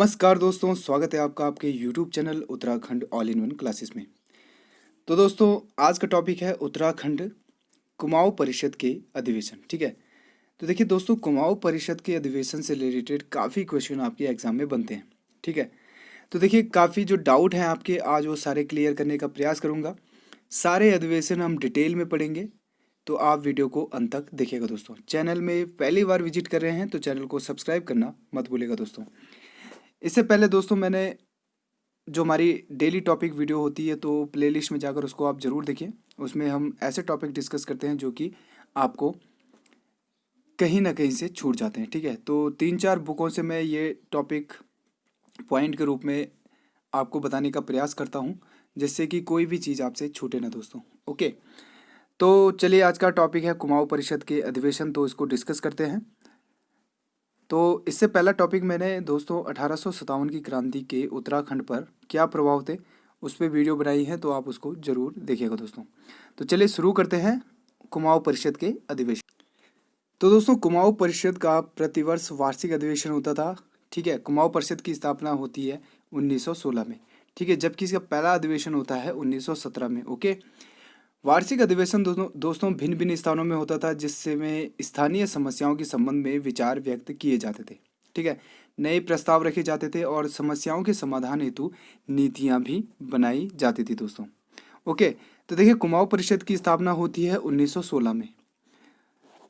नमस्कार दोस्तों, स्वागत है आपका आपके YouTube channel Uttarakhand all in one classes में। तो दोस्तों, आज का टॉपिक है उत्तराखंड कुमाऊं परिषद के अधिवेशन। ठीक है। तो देखिए दोस्तों, कुमाऊं परिषद के अधिवेशन से रिलेटेड काफ़ी क्वेश्चन आपके एग्जाम में बनते हैं। ठीक है। तो देखिए, काफ़ी जो डाउट हैं आपके, आज वो सारे क्लियर करने का प्रयास करूँगा। सारे अधिवेशन हम डिटेल में पढ़ेंगे, तो आप वीडियो को अंत तक देखिएगा दोस्तों। चैनल में पहली बार विजिट कर रहे हैं तो चैनल को सब्सक्राइब करना मत भूलिएगा दोस्तों। इससे पहले दोस्तों, मैंने जो हमारी डेली टॉपिक वीडियो होती है तो प्लेलिस्ट में जाकर उसको आप ज़रूर देखिए। उसमें हम ऐसे टॉपिक डिस्कस करते हैं जो कि आपको कहीं ना कहीं से छूट जाते हैं। ठीक है। तो 3-4 बुकों से मैं ये टॉपिक पॉइंट के रूप में आपको बताने का प्रयास करता हूँ, जिससे कि कोई भी चीज़ आपसे छूटे ना दोस्तों। ओके। तो चलिए, आज का टॉपिक है कुमाऊं परिषद के अधिवेशन, तो इसको डिस्कस करते हैं। तो इससे पहला टॉपिक मैंने दोस्तों 1857 की क्रांति के उत्तराखंड पर क्या प्रभाव थे उस पर वीडियो बनाई है, तो आप उसको ज़रूर देखिएगा दोस्तों। तो चलिए शुरू करते हैं कुमाऊं परिषद के अधिवेशन। तो दोस्तों, कुमाऊं परिषद का प्रतिवर्ष वार्षिक अधिवेशन होता था। ठीक है। कुमाऊं परिषद की स्थापना होती है 1916 में। ठीक है। जबकि इसका पहला अधिवेशन होता है 1917 में। ओके। वार्षिक अधिवेशन दोस्तों भिन्न भिन्न स्थानों में होता था, जिससे में स्थानीय समस्याओं के संबंध में विचार व्यक्त किए जाते थे। ठीक है। नए प्रस्ताव रखे जाते थे और समस्याओं के समाधान हेतु नीतियां भी बनाई जाती थी दोस्तों। ओके। तो देखिए, कुमाऊं परिषद की स्थापना होती है 1916 में।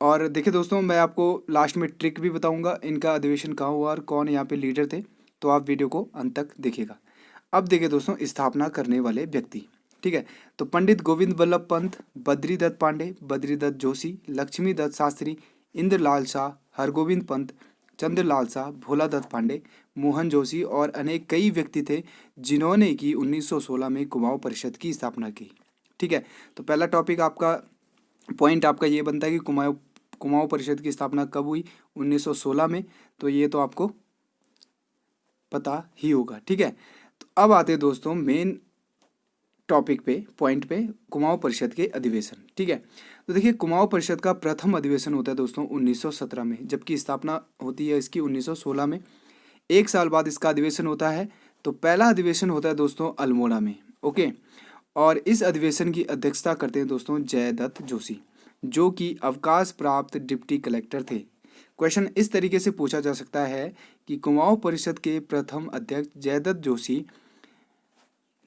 और देखिए दोस्तों, मैं आपको लास्ट में ट्रिक भी बताऊंगा, इनका अधिवेशन कहाँ हुआ और कौन यहाँ पे लीडर थे, तो आप वीडियो को अंत तक देखिएगा। अब देखिए दोस्तों, स्थापना करने वाले व्यक्ति। ठीक है। तो पंडित गोविंद बल्लभ पंत, बद्रीदत्त पांडे, बद्रीदत्त जोशी, लक्ष्मी दत्त शास्त्री, इंद्रलाल शाह, हरगोविंद पंत, चंद्रलाल शाह, भोला दत्त पांडे, मोहन जोशी और अनेक कई व्यक्ति थे जिन्होंने की 1916 में कुमाऊं परिषद की स्थापना की। ठीक है। तो पहला टॉपिक आपका पॉइंट आपका ये बनता है कि कुमाऊं परिषद की स्थापना कब हुई? 1916 में। तो ये तो आपको पता ही होगा। ठीक है। तो अब आते हैं दोस्तों मेन टॉपिक पे, पॉइंट पे, कुमाऊं परिषद के अधिवेशन। ठीक है। तो देखिए, कुमाऊं परिषद का प्रथम अधिवेशन होता है दोस्तों 1917 में, जबकि स्थापना होती है इसकी 1916 में। एक साल बाद इसका अधिवेशन होता है। तो पहला अधिवेशन होता है दोस्तों अल्मोड़ा में। ओके। और इस अधिवेशन की अध्यक्षता करते हैं दोस्तों जयदत्त जोशी, जो कि अवकाश प्राप्त डिप्टी कलेक्टर थे। क्वेश्चन इस तरीके से पूछा जा सकता है कि कुमाऊं परिषद के प्रथम अध्यक्ष जयदत्त जोशी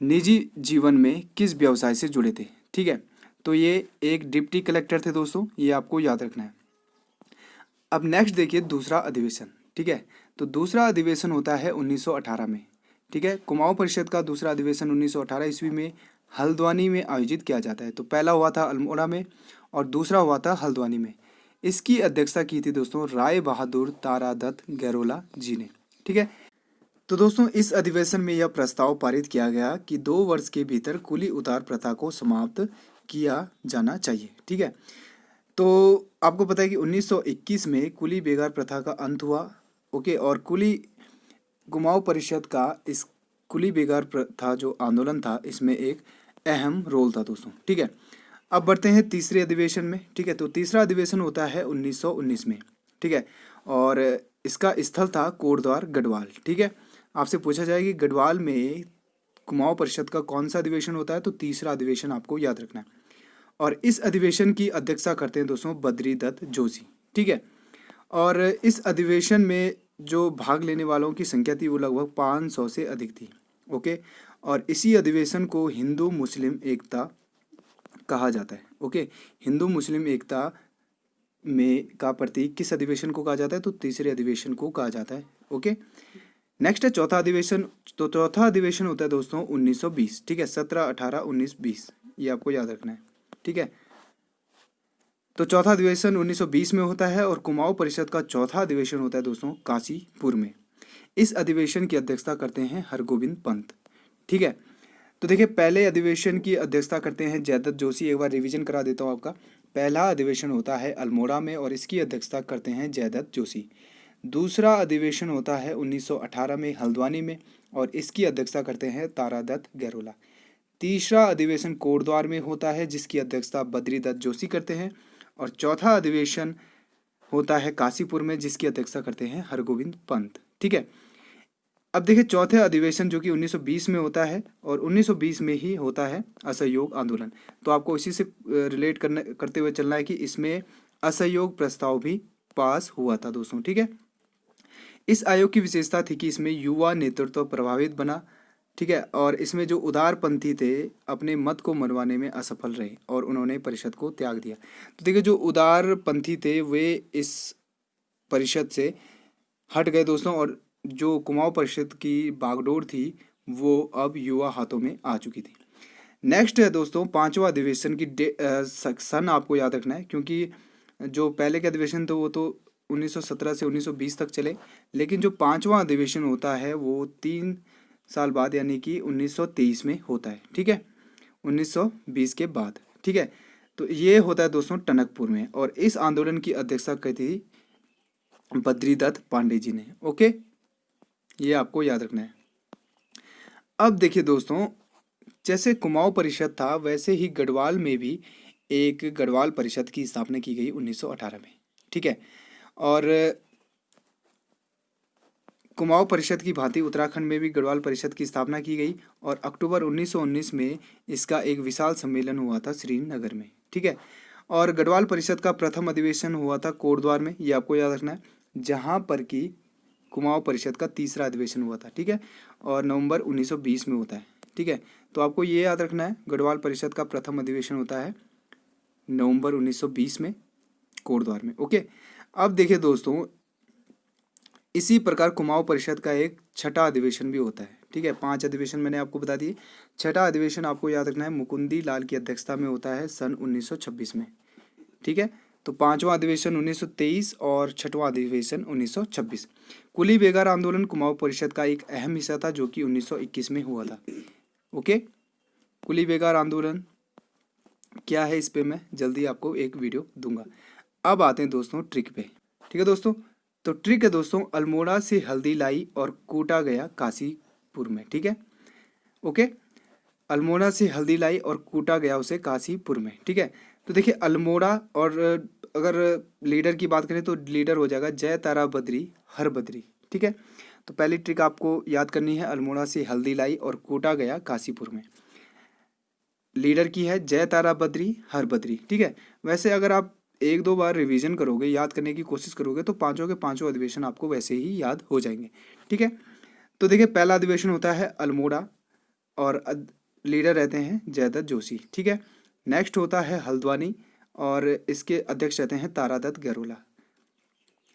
निजी जीवन में किस व्यवसाय से जुड़े थे? ठीक है। तो ये एक डिप्टी कलेक्टर थे दोस्तों, ये आपको याद रखना है। अब नेक्स्ट देखिए दूसरा अधिवेशन। ठीक है। तो दूसरा अधिवेशन होता है 1918 में। ठीक है। कुमाऊं परिषद का दूसरा अधिवेशन 1918 ईस्वी में हल्द्वानी में आयोजित किया जाता है। तो पहला हुआ था अल्मोड़ा में और दूसरा हुआ था हल्द्वानी में। इसकी अध्यक्षता की थी दोस्तों राय बहादुर तारादत्त गैरोला जी ने। ठीक है। तो दोस्तों, इस अधिवेशन में यह प्रस्ताव पारित किया गया कि 2 वर्ष के भीतर कुली उतार प्रथा को समाप्त किया जाना चाहिए। ठीक है। तो आपको पता है कि 1921 में कुली बेगार प्रथा का अंत हुआ। ओके। और कुमाऊं परिषद का इस कुली बेगार प्रथा जो आंदोलन था, इसमें एक अहम रोल था दोस्तों। ठीक है। अब बढ़ते हैं तीसरे अधिवेशन में। ठीक है। तो तीसरा अधिवेशन होता है 1919 में। ठीक है। और इसका स्थल था कोटद्वार गढ़वाल। ठीक है। आपसे पूछा जाए कि गढ़वाल में कुमाऊं परिषद का कौन सा अधिवेशन होता है, तो तीसरा अधिवेशन आपको याद रखना है। और इस अधिवेशन की अध्यक्षता करते हैं दोस्तों बद्रीदत्त जोशी। ठीक है। और इस अधिवेशन में जो भाग लेने वालों की संख्या थी वो लगभग 500 से अधिक थी। ओके। और इसी अधिवेशन को हिंदू मुस्लिम एकता कहा जाता है। ओके। हिंदू मुस्लिम एकता में का प्रतीक किस अधिवेशन को कहा जाता है? तो तीसरे अधिवेशन को कहा जाता है। ओके। नेक्स्ट है चौथा अधिवेशन। तो चौथा अधिवेशन होता है दोस्तों 1920। ठीक है। 17, 18, 19, 20, ये आपको याद रखना है। ठीक है। तो चौथा अधिवेशन 1920 में होता है और कुमाऊं परिषद का चौथा अधिवेशन होता है दोस्तों काशीपुर में। इस अधिवेशन की अध्यक्षता करते हैं हरगोविंद पंत। ठीक है। तो देखिए, पहले अधिवेशन की अध्यक्षता करते हैं जयदत्त जोशी। एक बार रिवीजन करा देता हूँ आपका। पहला अधिवेशन होता है अल्मोड़ा में और इसकी अध्यक्षता करते हैं जयदत्त जोशी। दूसरा अधिवेशन होता है 1918 में हल्द्वानी में और इसकी अध्यक्षता करते हैं तारादत्त गैरोला। तीसरा अधिवेशन कोटद्वार में होता है जिसकी अध्यक्षता बद्रीदत्त जोशी करते हैं। और चौथा अधिवेशन होता है काशीपुर में जिसकी अध्यक्षता करते हैं हरगोविंद पंत। ठीक है। अब देखिए चौथे अधिवेशन जो कि 1920 में होता है और 1920 में ही होता है असहयोग आंदोलन। तो आपको इसी से रिलेट करते हुए चलना है कि इसमें असहयोग प्रस्ताव भी पास हुआ था दोस्तों, ठीक है। इस आयोग की विशेषता थी कि इसमें युवा नेतृत्व प्रभावित बना, ठीक है, और इसमें जो उदारपंथी थे अपने मत को मनवाने में असफल रहे और उन्होंने परिषद को त्याग दिया। तो देखिए जो उदारपंथी थे वे इस परिषद से हट गए दोस्तों, और जो कुमाऊं परिषद की बागडोर थी वो अब युवा हाथों में आ चुकी थी। नेक्स्ट है दोस्तों पांचवा अधिवेशन की सन आपको याद रखना है, क्योंकि जो पहले के अधिवेशन थे वो तो 1917 से 1920 तक चले, लेकिन जो पांचवा अधिवेशन होता है वो 3 साल बाद यानी कि 1923 में होता है, ठीक है, 1920 के बाद, ठीक है। तो ये होता है दोस्तों टनकपुर में, और इस आंदोलन की अध्यक्षता की थी बद्रीदत्त पांडे जी ने। ओके, ये आपको याद रखना है। अब देखिए दोस्तों, जैसे कुमाऊं परिषद था वैसे ही गढ़वाल में भी एक गढ़वाल परिषद की स्थापना की गई 1918 में, ठीक है। और कुमाऊं परिषद की भांति उत्तराखंड में भी गढ़वाल परिषद की स्थापना की गई और अक्टूबर 1919 में इसका एक विशाल सम्मेलन हुआ था श्रीनगर में, ठीक है। और गढ़वाल परिषद का प्रथम अधिवेशन हुआ था कोटद्वार में, ये आपको याद रखना है, जहाँ पर कि कुमाऊं परिषद का तीसरा अधिवेशन हुआ था, ठीक है, और नवंबर 1920 में होता है, ठीक है। तो आपको ये याद रखना है गढ़वाल परिषद का प्रथम अधिवेशन होता है नवंबर 1920 में कोटद्वार में। ओके, अब देखिए दोस्तों, इसी प्रकार कुमाऊं परिषद का एक छठा अधिवेशन भी होता है, ठीक है। 5 अधिवेशन मैंने आपको बता दिए, छठा अधिवेशन आपको याद रखना है मुकुंदी लाल की अध्यक्षता में होता है सन 1926 में, ठीक है। तो पांचवा अधिवेशन 1923 और छठवां अधिवेशन 1926। कुली बेगार आंदोलन कुमाऊं परिषद का एक अहम हिस्सा था जो कि 1921 में हुआ था। ओके, कुली बेगार आंदोलन क्या है इस पे मैं जल्दी आपको एक वीडियो दूंगा। अब आते हैं दोस्तों ट्रिक पे, ठीक है दोस्तों। तो ट्रिक है दोस्तों, अल्मोड़ा से हल्दी लाई और कूटा गया काशीपुर में, ठीक है। ओके, अल्मोड़ा से हल्दी लाई और कूटा गया उसे काशीपुर में, ठीक है। तो देखिए अल्मोड़ा, और अगर लीडर की बात करें तो लीडर हो जाएगा जय तारा बद्री हर बद्री, ठीक है। तो पहली ट्रिक आपको याद करनी है, अल्मोड़ा से हल्दी लाई और कूटा गया काशीपुर में। लीडर की है जय तारा बद्री हर बद्री, ठीक है। वैसे अगर आप 1-2 बार रिवीजन करोगे, याद करने की कोशिश करोगे, तो पांचों के पांचों अधिवेशन आपको वैसे ही याद हो जाएंगे, ठीक है। तो देखिए पहला अधिवेशन होता है अल्मोड़ा और लीडर रहते हैं जयदत्त जोशी, ठीक है। नेक्स्ट होता है हल्द्वानी और इसके अध्यक्ष रहते हैं तारादत्त गहरोला,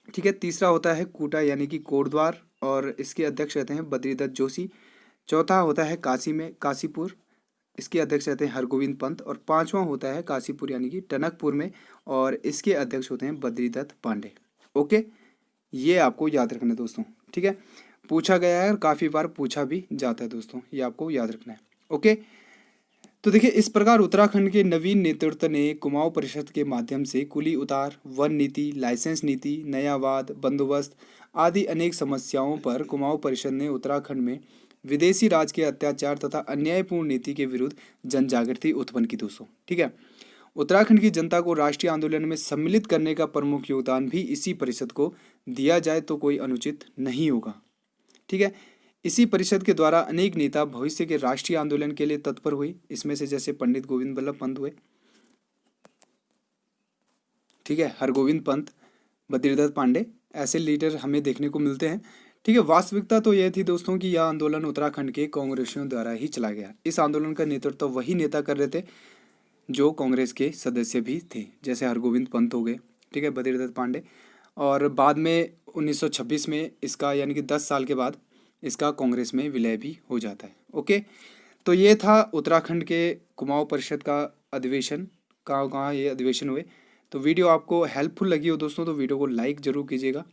ठीक है। तीसरा होता है कूटा यानी कि कोटद्वार और इसके अध्यक्ष रहते हैं बद्रीदत्त जोशी। चौथा होता है काशी में काशीपुर, इसके अध्यक्ष रहते हैं हरगोविंद पंत। और पांचवा होता है काशीपुर यानी कि टनकपुर में, और इसके अध्यक्ष होते हैं बद्रीदत्त पांडे। ओके, ये आपको याद रखना है दोस्तों, ठीक है। पूछा गया है और काफ़ी बार पूछा भी जाता है दोस्तों, ये आपको याद रखना है। ओके, तो देखिए इस प्रकार उत्तराखंड के नवीन नेतृत्व ने कुमाऊं परिषद के माध्यम से कुली उतार, वन नीति, लाइसेंस नीति, नयावाद, बंदोबस्त आदि अनेक समस्याओं पर कुमाऊं परिषद ने उत्तराखंड में विदेशी राज के अत्याचार तथा अन्यायपूर्ण नीति के विरुद्ध जन जागृति उत्पन्न की दोस्तों, ठीक है। उत्तराखंड की जनता को राष्ट्रीय आंदोलन में सम्मिलित करने का प्रमुख योगदान भी इसी परिषद को दिया जाए तो कोई अनुचित नहीं होगा, ठीक है। इसी परिषद के द्वारा अनेक नेता भविष्य के राष्ट्रीय आंदोलन के लिए तत्पर हुए, इसमें से जैसे पंडित गोविंद बल्लभ पंत हुए, ठीक है, हरगोविंद पंत, बद्रीदत्त पांडे, ऐसे लीडर हमें देखने को मिलते हैं, ठीक है। वास्तविकता तो यह थी दोस्तों कि यह आंदोलन उत्तराखंड के कांग्रेसियों द्वारा ही चला गया। इस आंदोलन का नेतृत्व वही नेता कर रहे थे जो कांग्रेस के सदस्य भी थे, जैसे हरगोविंद पंत हो गए, ठीक है, बद्रीदत्त पांडे। और बाद में 1926 में इसका यानी कि 10 साल के बाद इसका कांग्रेस में विलय भी हो जाता है। ओके, तो ये था उत्तराखंड के कुमाऊं परिषद का अधिवेशन, कहाँ कहाँ ये अधिवेशन हुए। तो वीडियो आपको हेल्पफुल लगी हो दोस्तों तो वीडियो को लाइक ज़रूर कीजिएगा।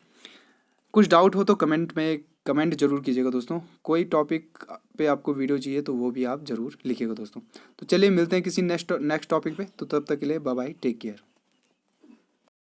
कुछ डाउट हो तो कमेंट जरूर कीजिएगा दोस्तों। कोई टॉपिक पे आपको वीडियो चाहिए तो वो भी आप ज़रूर लिखिएगा दोस्तों। तो चलिए मिलते हैं किसी नेक्स्ट टॉपिक पे, तो तब तक के लिए बाय बाय, टेक केयर।